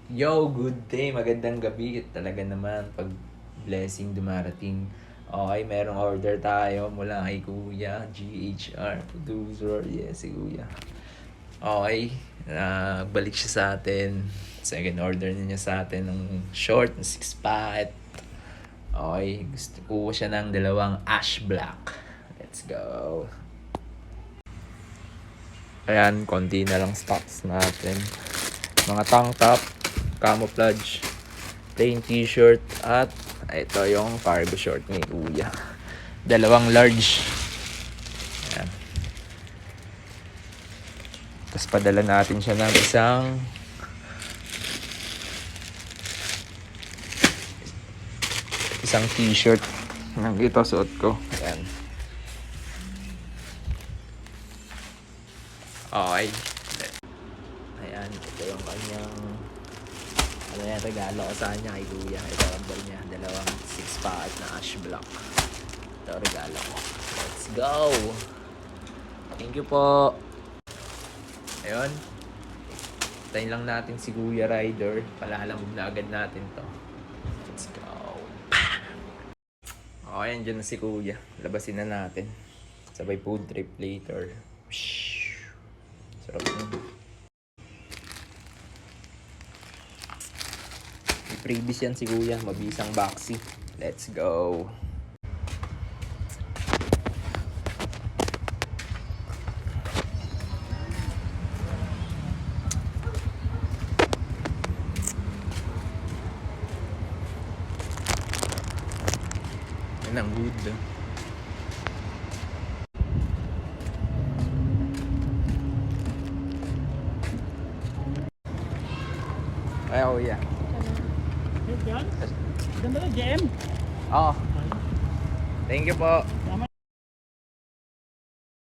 Yo, good day, magandang gabi. Talaga naman, pag blessing dumarating. Okay, merong order tayo mula kay Kuya, GHR, producer. Yes, si Kuya. Okay, balik siya sa atin. Second order niya sa atin ng short, ng 6 packet. Okay, gusto ko siya ng dalawang ash black. Let's go. Ayan, konti na lang stocks natin. Mga tank top, camouflage, plain t-shirt, at ito yung cargo short ni Kuya. Dalawang large. Ayan. Tapos padala natin siya ng isang t-shirt. Nang ito suot ko. Ayan. Okay. Ayan, ito yung kanyang regalo ko sa kanya kay Kuya. Ito ang ball niya. Dalawang 6 pack na ash block. Ito regalo ko. Let's go! Thank you po! Ayun. Tayin lang natin si Kuya Rider. Palalamog na agad natin to. Let's go! Okay, andyan na si Kuya. Labasin na natin. Sabay food trip later. Sarap na. Previous yan si Kuya, mabisang boxy. Let's go. Yan ang good. Ay, Kuya. Yan. Ganda na, JM. Oh. Thank you po.